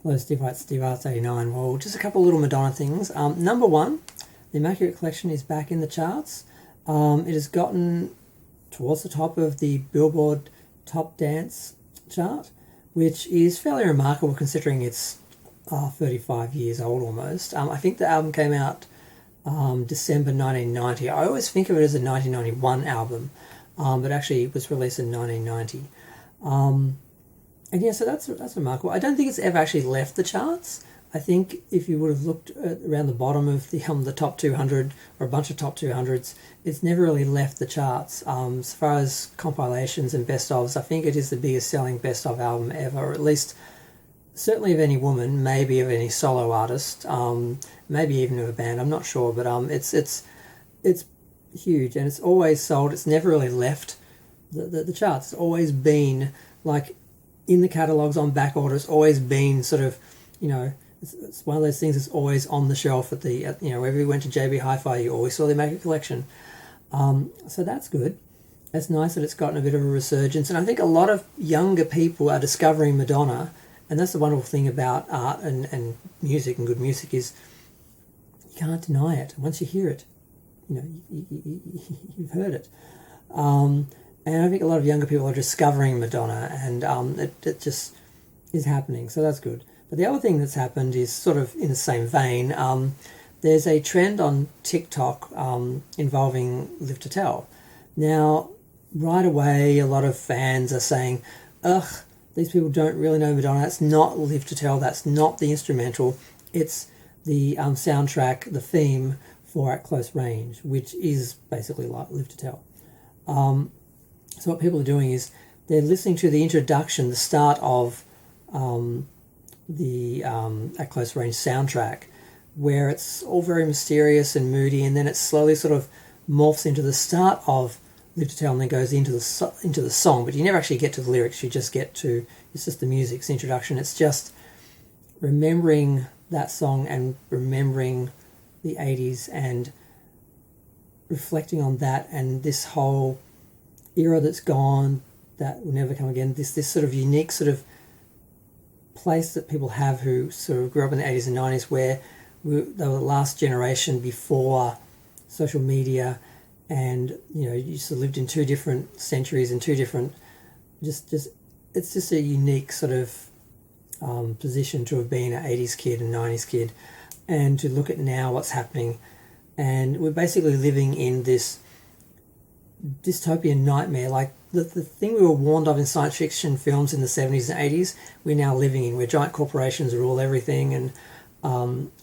Hello, Steve Arts 89. Well, just a couple of little Madonna things. Number one, the Immaculate Collection is back in the charts. It has gotten towards the top of the Billboard Top Dance chart, which is fairly remarkable considering it's 35 years old almost. I think the album came out December 1990. I always think of it as a 1991 album, but actually it was released in 1990. And yeah, so that's remarkable. I don't think it's ever actually left the charts. I think if you would have looked around the bottom of the top 200 or a bunch of top 200s, it's never really left the charts. As far as compilations and best-ofs, I think it is the biggest selling best-of album ever, or at least certainly of any woman, maybe of any solo artist, maybe even of a band. I'm not sure, but it's huge, and it's always sold. It's never really left the charts. It's always been like in the catalogues on back order. It's always been sort of, it's one of those things that's always on the shelf at wherever you went to JB Hi-Fi, you always saw the Immaculate Collection. So that's good. It's nice that it's gotten a bit of a resurgence, and I think a lot of younger people are discovering Madonna, and that's the wonderful thing about art and music and good music is you can't deny it. Once you hear it, you've heard it. And I think a lot of younger people are discovering Madonna, and it just is happening, so that's good. But the other thing that's happened is sort of in the same vein. There's a trend on TickTok involving Live to Tell. Now, right away, a lot of fans are saying, ugh, these people don't really know Madonna. That's not Live to Tell. That's not the instrumental. It's the soundtrack, the theme for At Close Range, which is basically like Live to Tell. So what people are doing is they're listening to the introduction, the start of the At Close Range soundtrack, where it's all very mysterious and moody, and then it slowly sort of morphs into the start of Live to Tell and then goes into the song, but you never actually get to the lyrics. You just get to, it's just the music, it's the introduction. It's just remembering that song and remembering the 80s and reflecting on that and this whole era that's gone, that will never come again. This sort of unique sort of place that people have who sort of grew up in the 80s and 90s, where they were the last generation before social media, and you sort of lived in two different centuries and two different just it's just a unique sort of position to have been an 80s kid and 90s kid, and to look at now what's happening. And we're basically living in this dystopian nightmare, like the thing we were warned of in science fiction films in the 70s and 80s, we're now living in, where giant corporations rule everything, and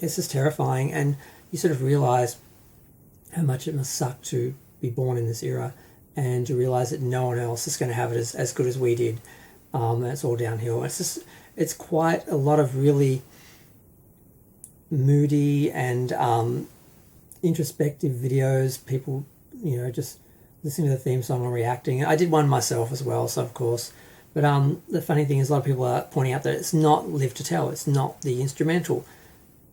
it's just terrifying. And you sort of realise how much it must suck to be born in this era, and to realise that no one else is going to have it as good as we did, and it's all downhill. It's quite a lot of really moody and introspective videos, people just listening to the theme song and reacting. I did one myself as well, so of course. But the funny thing is, a lot of people are pointing out that it's not Live to Tell, it's not the instrumental.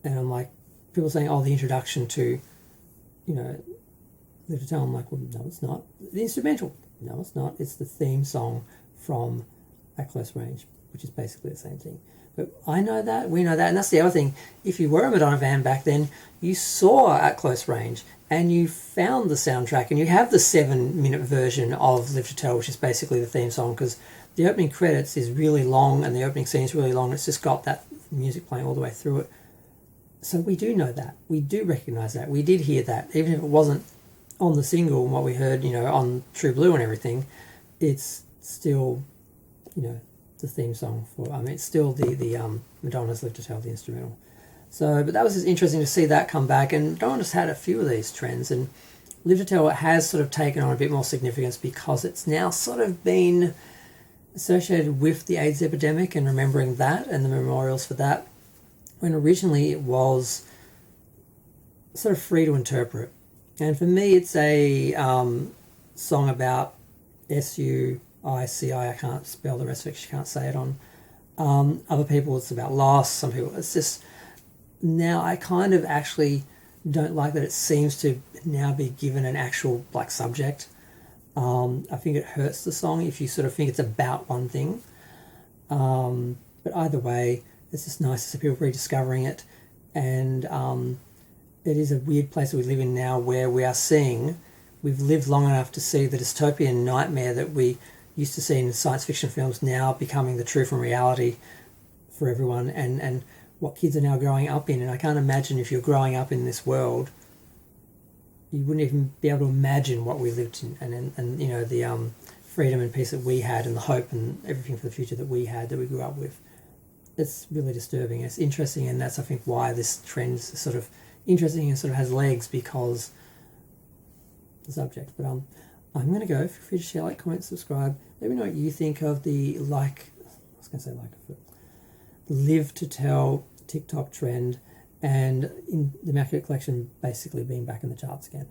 And I'm like, people saying, oh, the introduction to, Live to Tell. I'm like, well, no, it's not. The instrumental, no, it's not. It's the theme song from At Close Range, which is basically the same thing. But I know that, we know that, and that's the other thing. If you were a Madonna fan back then, you saw At Close Range, and you found the soundtrack, and you have the 7-minute version of Live to Tell, which is basically the theme song, because the opening credits is really long, and the opening scene is really long. It's just got that music playing all the way through it. So we do know that. We do recognise that. We did hear that. Even if it wasn't on the single and what we heard, on True Blue and everything, it's still, the theme song for, it's still the Madonna's Live to Tell, the instrumental. So, but that was just interesting to see that come back, and Madonna just had a few of these trends, and Live to Tell has sort of taken on a bit more significance because it's now sort of been associated with the AIDS epidemic and remembering that and the memorials for that, when originally it was sort of free to interpret. And for me, it's a song about S-U-I-C-I. I can't spell the rest of it because you can't say it on. Other people, it's about loss. Some people, it's just... Now, I kind of actually don't like that it seems to now be given an actual, subject. I think it hurts the song if you sort of think it's about one thing. But either way, it's just nice to see people rediscovering it. And it is a weird place that we live in now, where we are seeing, we've lived long enough to see the dystopian nightmare that we used to see in science fiction films now becoming the truth and reality for everyone, and what kids are now growing up in. And I can't imagine, if you're growing up in this world, you wouldn't even be able to imagine what we lived in, and you know, the freedom and peace that we had, and the hope and everything for the future that we had, that we grew up with. It's really disturbing. It's interesting, and that's, I think, why this trend is sort of interesting and sort of has legs, because the subject. But I'm going to go. Feel free to share, like, comment, subscribe. Let me know what you think of the live to tell TikTok trend, and in the Immaculate Collection basically being back in the charts again.